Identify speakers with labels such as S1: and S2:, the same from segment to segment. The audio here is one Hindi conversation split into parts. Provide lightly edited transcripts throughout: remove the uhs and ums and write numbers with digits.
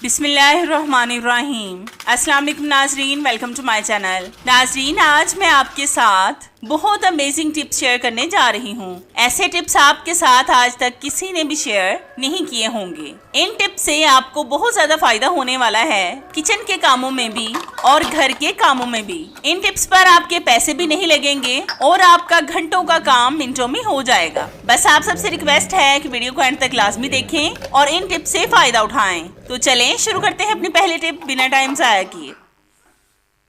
S1: बिस्मिल्लाहिर्रहमानिर्रहीम। अस्सलाम वालेकुम नाजरीन, वेलकम टू माय चैनल। नाजरीन, आज मैं आपके साथ बहुत अमेजिंग टिप्स शेयर करने जा रही हूँ। ऐसे टिप्स आपके साथ आज तक किसी ने भी शेयर नहीं किए होंगे। इन टिप्स से आपको बहुत ज्यादा फायदा होने वाला है, किचन के कामों में भी और घर के कामों में भी। इन टिप्स पर आपके पैसे भी नहीं लगेंगे और आपका घंटों का काम मिनटों में हो जाएगा। बस आप सबसे रिक्वेस्ट है कि वीडियो को एंड तक लाजमी देखें और इन टिप्स से फायदा उठाएं। तो चलें शुरू करते हैं अपनी पहली टिप बिना टाइम ज़ाया किए।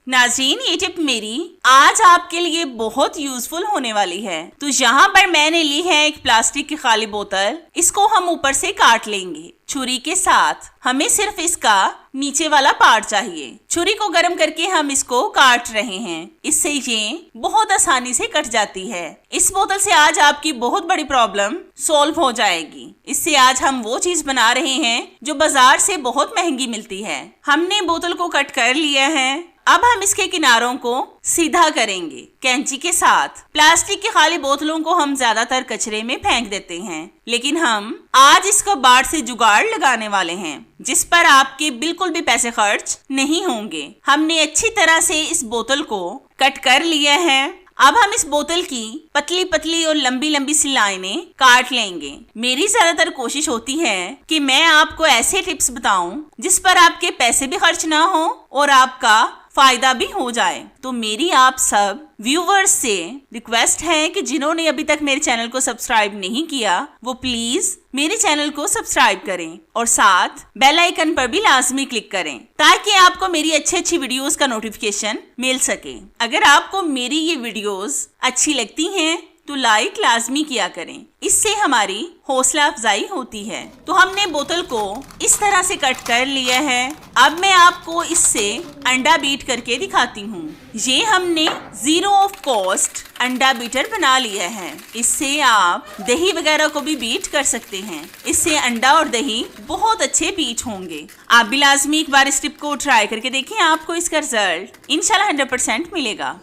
S1: नाज़रीन, ये टिप मेरी आज आपके लिए बहुत यूजफुल होने वाली है। तो यहाँ पर मैंने ली है एक प्लास्टिक की खाली बोतल। इसको हम ऊपर से काट लेंगे छुरी के साथ। हमें सिर्फ इसका नीचे वाला पार्ट चाहिए। छुरी को गर्म करके हम इसको काट रहे हैं। इससे ये बहुत आसानी से कट जाती है। इस बोतल से आज आपकी बहुत बड़ी प्रॉब्लम सॉल्व हो जाएगी। इससे आज हम वो चीज बना रहे हैं जो बाजार से बहुत महंगी मिलती है। हमने बोतल को कट कर लिया है। अब हम इसके किनारों को सीधा करेंगे कैंची के साथ। प्लास्टिक की खाली बोतलों को हम ज्यादातर कचरे में फेंक देते हैं, लेकिन हम आज इसको बाढ़ से जुगाड़ लगाने वाले हैं, जिस पर आपके बिल्कुल भी पैसे खर्च नहीं होंगे। हमने अच्छी तरह से इस बोतल को कट कर लिया है। अब हम इस बोतल की पतली पतली और लंबी लंबी सी लाइनें काट लेंगे। मेरी ज्यादातर कोशिश होती है कि मैं आपको ऐसे टिप्स बताऊं जिस पर आपके पैसे भी खर्च ना हो और आपका फायदा भी हो जाए। तो मेरी आप सब व्यूवर्स से रिक्वेस्ट है कि जिन्होंने अभी तक मेरे चैनल को सब्सक्राइब नहीं किया वो प्लीज मेरे चैनल को सब्सक्राइब करें और साथ बेल आइकन पर भी लाजमी क्लिक करें, ताकि आपको मेरी अच्छी वीडियोस का नोटिफिकेशन मिल सके। अगर आपको मेरी ये वीडियोस अच्छी लगती हैं तो लाइक लाजमी किया करें, इससे हमारी हौसला अफजाई होती है। तो हमने बोतल को इस तरह से कट कर लिया है। अब मैं आपको इससे अंडा बीट करके दिखाती हूँ। ये हमने 0 ऑफ कॉस्ट अंडा बीटर बना लिया है। इससे आप दही वगैरह को भी बीट कर सकते हैं। इससे अंडा और दही बहुत अच्छे बीट होंगे। आप भी लाजमी एक बार इस टिप को ट्राई करके देखें, आपको इसका रिजल्ट इंशाल्लाह 100% मिलेगा।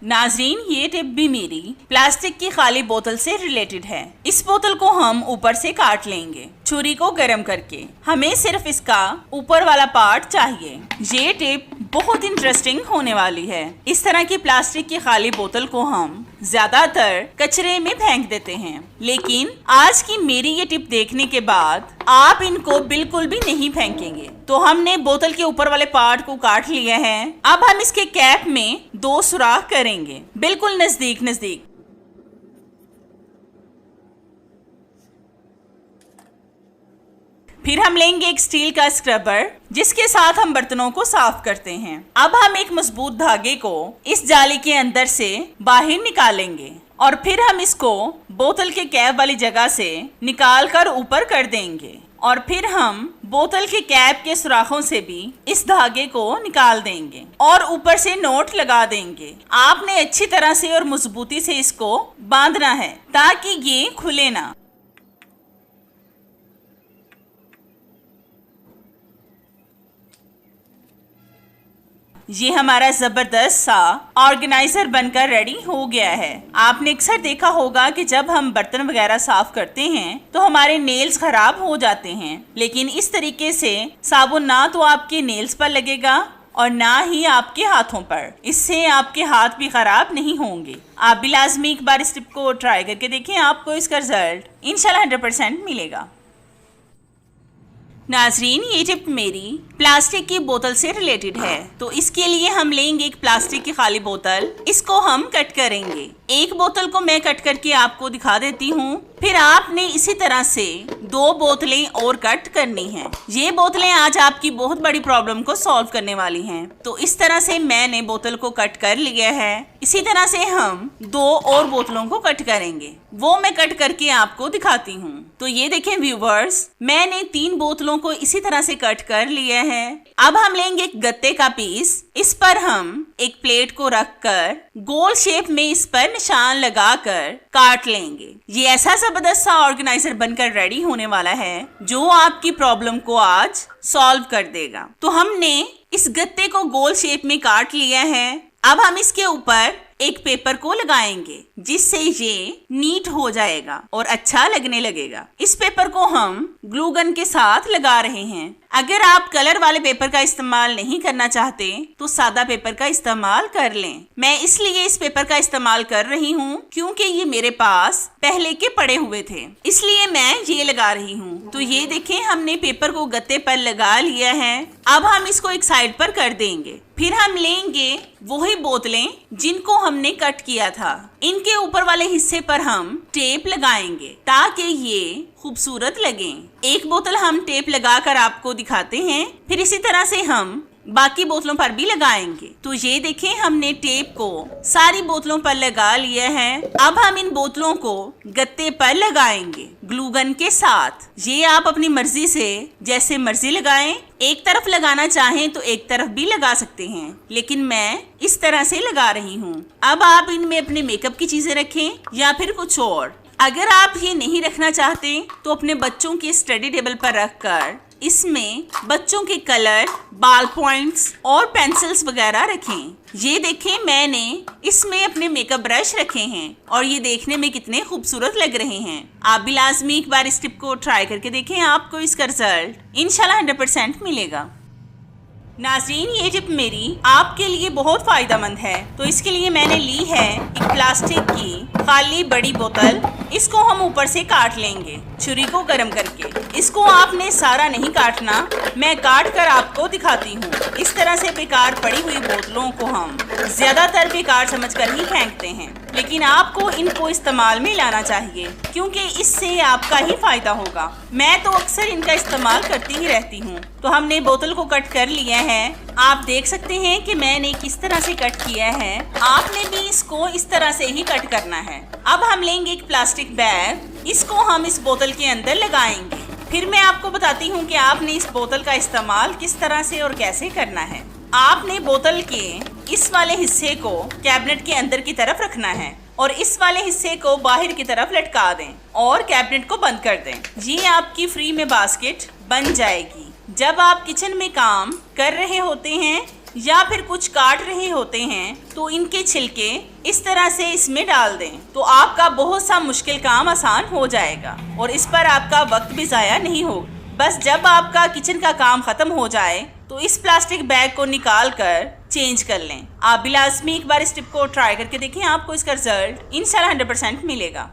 S1: नाजरीन, ये टिप भी मेरी प्लास्टिक की खाली बोतल से रिलेटेड है। इस बोतल को हम ऊपर से काट लेंगे छुरी को गर्म करके। हमें सिर्फ इसका ऊपर वाला पार्ट चाहिए। ये टिप बहुत इंटरेस्टिंग होने वाली है। इस तरह की प्लास्टिक की खाली बोतल को हम ज्यादातर कचरे में फेंक देते हैं, लेकिन आज की मेरी ये टिप देखने के बाद आप इनको बिल्कुल भी नहीं फेंकेंगे। तो हमने बोतल के ऊपर वाले पार्ट को काट लिया है। अब हम इसके कैप में 2 सुराख करेंगे, बिल्कुल नजदीक नजदीक। फिर हम लेंगे एक स्टील का स्क्रबर, जिसके साथ हम बर्तनों को साफ करते हैं। अब हम एक मजबूत धागे को इस जाली के अंदर से बाहर निकालेंगे और फिर हम इसको बोतल के कैप वाली जगह से निकाल कर ऊपर कर देंगे और फिर हम बोतल के कैप के सुराखों से भी इस धागे को निकाल देंगे और ऊपर से नोट लगा देंगे। आपने अच्छी तरह से और मजबूती से इसको बांधना है ताकि ये खुले ना। ये हमारा जबरदस्त सा ऑर्गेनाइजर बनकर रेडी हो गया है। आपने अक्सर देखा होगा कि जब हम बर्तन वगैरह साफ करते हैं तो हमारे नेल्स खराब हो जाते हैं, लेकिन इस तरीके से साबुन ना तो आपके नेल्स पर लगेगा और ना ही आपके हाथों पर। इससे आपके हाथ भी खराब नहीं होंगे। आप भी लाजमी एक बार इस टिप को ट्राई करके देखें, आपको इसका रिजल्ट इंशाल्लाह 100% मिलेगा। नाजरीन, ये टिप मेरी प्लास्टिक की बोतल से रिलेटेड है। तो इसके लिए हम लेंगे एक प्लास्टिक की खाली बोतल। इसको हम कट करेंगे। एक बोतल को मैं कट करके आपको दिखा देती हूँ। फिर आपने इसी तरह से 2 बोतलें और कट करनी हैं। ये बोतलें आज आपकी बहुत बड़ी प्रॉब्लम को सॉल्व करने वाली हैं। तो इस तरह से मैंने बोतल को कट कर लिया है। इसी तरह से हम 2 और बोतलों को कट करेंगे, वो मैं कट करके आपको दिखाती हूँ। तो ये देखें व्यूवर्स, मैंने 3 बोतलों को इसी तरह से कट कर लिया है। अब हम लेंगे एक गत्ते का पीस। इस पर हम एक प्लेट को रखकर गोल शेप में इस पर निशान लगाकर काट लेंगे। ये ऐसा जबरदस्त सा ऑर्गेनाइजर बनकर रेडी होने वाला है जो आपकी प्रॉब्लम को आज सॉल्व कर देगा। तो हमने इस गत्ते को गोल शेप में काट लिया है। अब हम इसके ऊपर एक पेपर को लगाएंगे जिससे ये नीट हो जाएगा और अच्छा लगने लगेगा। इस पेपर को हम ग्लू गन के साथ लगा रहे हैं। अगर आप कलर वाले पेपर का इस्तेमाल नहीं करना चाहते तो सादा पेपर का इस्तेमाल कर लें। मैं इसलिए इस पेपर का इस्तेमाल कर रही हूँ क्योंकि ये मेरे पास पहले के पड़े हुए थे, इसलिए मैं ये लगा रही हूँ। तो ये देखें, हमने पेपर को गत्ते पर लगा लिया है। अब हम इसको एक साइड पर कर देंगे। फिर हम लेंगे वही बोतलें जिनको हमने कट किया था। इनके ऊपर वाले हिस्से पर हम टेप लगाएंगे ताकि ये खूबसूरत लगे। एक बोतल हम टेप लगाकर आपको दिखाते हैं, फिर इसी तरह से हम बाकी बोतलों पर भी लगाएंगे। तो ये देखें, हमने टेप को सारी बोतलों पर लगा लिया है। अब हम इन बोतलों को गत्ते पर लगाएंगे ग्लू गन के साथ। ये आप अपनी मर्जी से जैसे मर्जी लगाएं। एक तरफ लगाना चाहें तो एक तरफ भी लगा सकते हैं, लेकिन मैं इस तरह से लगा रही हूँ। अब आप इनमें अपने मेकअप की चीजें रखें या फिर कुछ और। अगर आप ये नहीं रखना चाहते तो अपने बच्चों के स्टडी टेबल पर रखकर इसमें बच्चों के कलर, बाल पॉइंट्स और पेंसिल्स वगैरह रखें। ये देखें, मैंने इसमें अपने मेकअप ब्रश रखे हैं और ये देखने में कितने खूबसूरत लग रहे हैं। आप भी लाजमी एक बार इस टिप को ट्राई करके देखें, आपको इसका रिजल्ट इंशाल्लाह 100% मिलेगा। नाज़रीन, ये टिप मेरी आपके लिए बहुत फायदेमंद है। तो इसके लिए मैंने ली है एक प्लास्टिक की खाली बड़ी बोतल। इसको हम ऊपर से काट लेंगे छुरी को गर्म करके। इसको आपने सारा नहीं काटना, मैं काट कर आपको दिखाती हूँ। इस तरह से बेकार पड़ी हुई बोतलों को हम ज्यादातर बेकार समझकर ही फेंकते हैं, लेकिन आपको इनको इस्तेमाल में लाना चाहिए क्योंकि इससे आपका ही फायदा होगा। मैं तो अक्सर इनका इस्तेमाल करती ही रहती हूँ। तो हमने बोतल को कट कर लिया है। आप देख सकते हैं कि मैंने किस तरह से कट किया है। आपने भी इसको इस तरह से ही कट करना है। अब हम लेंगे एक प्लास्टिक बैग, इसको हम इस बोतल के अंदर लगाएंगे। फिर मैं आपको बताती हूँ कि आपने इस बोतल का इस्तेमाल किस तरह से और कैसे करना है। आपने बोतल के इस वाले हिस्से को कैबिनेट के अंदर की तरफ रखना है और इस वाले हिस्से को बाहर की तरफ लटका दें और कैबिनेट को बंद कर दें। ये आपकी फ्री में बास्केट बन जाएगी। जब आप किचन में काम कर रहे होते हैं या फिर कुछ काट रहे होते हैं तो इनके छिलके इस तरह से इसमें डाल दें, तो आपका बहुत सा मुश्किल काम आसान हो जाएगा और इस पर आपका वक्त भी ज़ाया नहीं होगा। बस जब आपका किचन का काम खत्म हो जाए तो इस प्लास्टिक बैग को निकाल कर चेंज कर लें। आप भी लाजमी एक बार इस टिप को ट्राई करके देखें, आपको इसका रिजल्ट इंशाल्लाह 100% मिलेगा।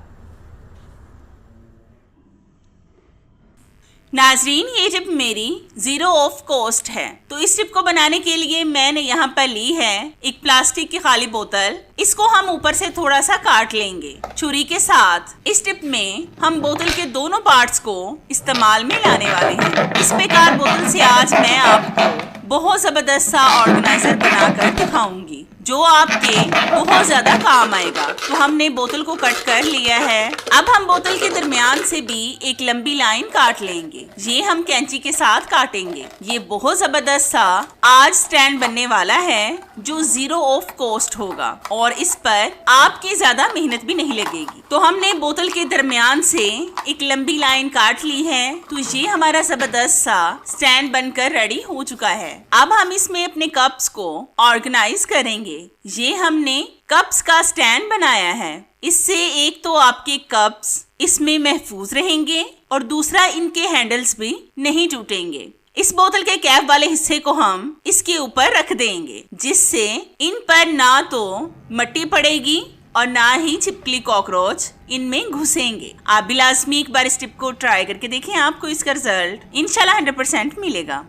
S1: नाजरीन, ये टिप मेरी 0 ऑफ कॉस्ट है। तो इस टिप को बनाने के लिए मैंने यहाँ पर ली है एक प्लास्टिक की खाली बोतल। इसको हम ऊपर से थोड़ा सा काट लेंगे छुरी के साथ। इस टिप में हम बोतल के दोनों पार्ट्स को इस्तेमाल में लाने वाले हैं। इस बेकार बोतल से आज मैं आपको बहुत जबरदस्त सा ऑर्गेनाइजर बनाकर दिखाऊंगी जो आपके बहुत ज्यादा काम आएगा। तो हमने बोतल को कट कर लिया है। अब हम बोतल के दरमियान से भी एक लंबी लाइन काट लेंगे। ये हम कैंची के साथ काटेंगे। ये बहुत जबरदस्त सा आज स्टैंड बनने वाला है जो 0 ऑफ कॉस्ट होगा और इस पर आपकी ज्यादा मेहनत भी नहीं लगेगी। तो हमने बोतल के दरमियान से एक लंबी लाइन काट ली है। तो ये हमारा जबरदस्त सा स्टैंड बनकर रेडी हो चुका है। अब हम इसमें अपने कप्स को ऑर्गेनाइज करेंगे। ये हमने कप्स का स्टैंड बनाया है। इससे एक तो आपके कप्स इसमें महफूज रहेंगे और दूसरा इनके हैंडल्स भी नहीं टूटेंगे। इस बोतल के कैप वाले हिस्से को हम इसके ऊपर रख देंगे जिससे इन पर ना तो मिट्टी पड़ेगी और ना ही छिपकली कॉकरोच इनमें घुसेंगे। आप भी लाजमी एक बार इस टिप को ट्राई करके देखें, आपको इसका रिजल्ट इंशाल्लाह 100% मिलेगा।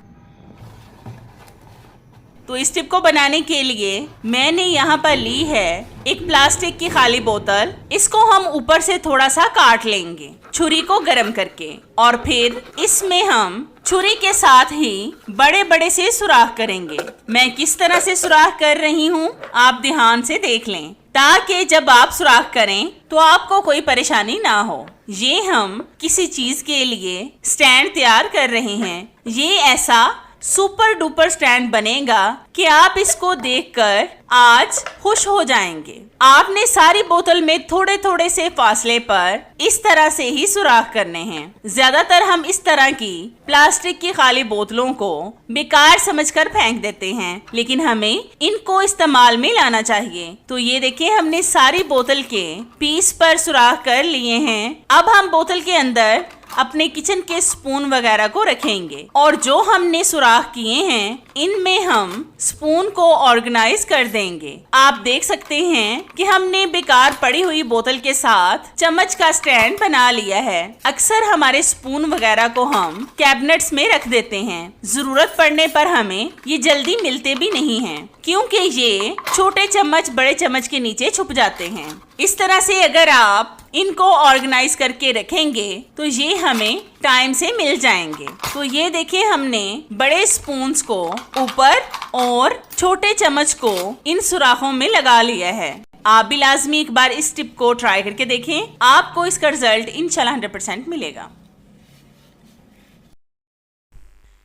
S1: तो इस टिप को बनाने के लिए मैंने यहाँ पर ली है एक प्लास्टिक की खाली बोतल। इसको हम ऊपर से थोड़ा सा काट लेंगे छुरी को गर्म करके और फिर इसमें हम छुरी के साथ ही बड़े बड़े से सुराख करेंगे। मैं किस तरह से सुराख कर रही हूँ आप ध्यान से देख लें ताकि जब आप सुराख करें तो आपको कोई परेशानी ना हो। ये हम किसी चीज के लिए स्टैंड तैयार कर रहे हैं। ये ऐसा सुपर डुपर स्टैंड बनेगा कि आप इसको देखकर आज खुश हो जाएंगे। आपने सारी बोतल में थोड़े थोड़े से फासले पर इस तरह से ही सुराख करने हैं। ज्यादातर हम इस तरह की प्लास्टिक की खाली बोतलों को बेकार समझकर फेंक देते हैं, लेकिन हमें इनको इस्तेमाल में लाना चाहिए। तो ये देखिए, हमने सारी बोतल के पीस पर सुराख कर लिए हैं। अब हम बोतल के अंदर अपने किचन के स्पून वगैरह को रखेंगे और जो हमने सुराख किए हैं इनमें हम स्पून को ऑर्गेनाइज कर देंगे। आप देख सकते हैं कि हमने बेकार पड़ी हुई बोतल के साथ चम्मच का स्टैंड बना लिया है। अक्सर हमारे स्पून वगैरह को हम कैबिनेट्स में रख देते हैं, जरूरत पड़ने पर हमें ये जल्दी मिलते भी नहीं हैं, क्योंकि ये छोटे चम्मच बड़े चम्मच के नीचे छुप जाते हैं। इस तरह से अगर आप इनको ऑर्गेनाइज करके रखेंगे तो ये हमें टाइम से मिल जाएंगे। तो ये देखिए, हमने बड़े स्पून्स को ऊपर और छोटे चम्मच को इन सुराखों में लगा लिया है। आप भी लाजमी एक बार इस टिप को ट्राई करके देखें, आपको इसका रिजल्ट इंशाल्लाह 100% मिलेगा।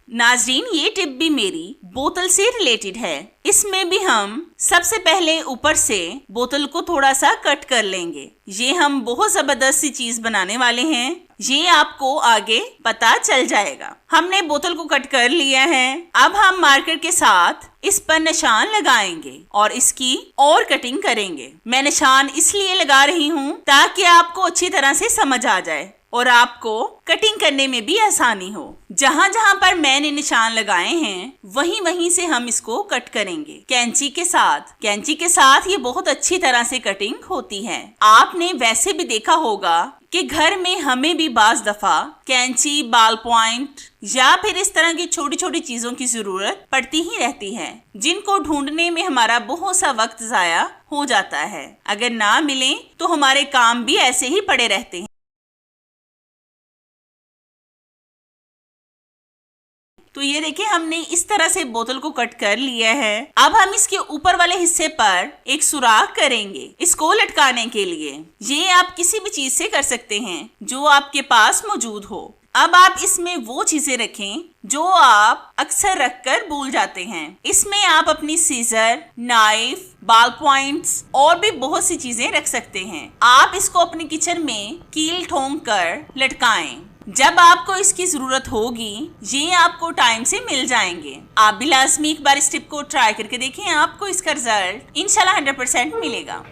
S1: नाजरीन, ये टिप भी मेरी बोतल से रिलेटेड है। इसमें भी हम सबसे पहले ऊपर से बोतल को थोड़ा सा कट कर लेंगे। ये हम बहुत जबरदस्त सी चीज बनाने वाले हैं, ये आपको आगे पता चल जाएगा। हमने बोतल को कट कर लिया है। अब हम मार्कर के साथ इस पर निशान लगाएंगे और इसकी और कटिंग करेंगे। मैं निशान इसलिए लगा रही हूँ ताकि आपको अच्छी तरह से समझ आ जाए और आपको कटिंग करने में भी आसानी हो। जहाँ जहाँ पर मैंने निशान लगाए हैं वहीं वहीं से हम इसको कट करेंगे कैंची के साथ। कैंची के साथ ये बहुत अच्छी तरह से कटिंग होती है। आपने वैसे भी देखा होगा कि घर में हमें भी बाज दफा कैंची, बाल पॉइंट या फिर इस तरह की छोटी छोटी चीजों की जरूरत पड़ती ही रहती है, जिनको ढूंढने में हमारा बहुत सा वक्त जाया हो जाता है। अगर ना मिले तो हमारे काम भी ऐसे ही पड़े रहते हैं। तो ये देखिए, हमने इस तरह से बोतल को कट कर लिया है। अब हम इसके ऊपर वाले हिस्से पर एक सुराख करेंगे इसको लटकाने के लिए। ये आप किसी भी चीज से कर सकते हैं जो आपके पास मौजूद हो। अब आप इसमें वो चीजें रखें जो आप अक्सर रखकर भूल जाते हैं। इसमें आप अपनी सीजर, नाइफ, बाल पॉइंट्स और भी बहुत सी चीजें रख सकते हैं। आप इसको अपने किचन में कील ठोंक कर लटकाएं। जब आपको इसकी जरूरत होगी ये आपको टाइम से मिल जाएंगे। आप भी लाजमी एक बार इस टिप को ट्राई करके देखें, आपको इसका रिजल्ट इंशाल्लाह 100% मिलेगा।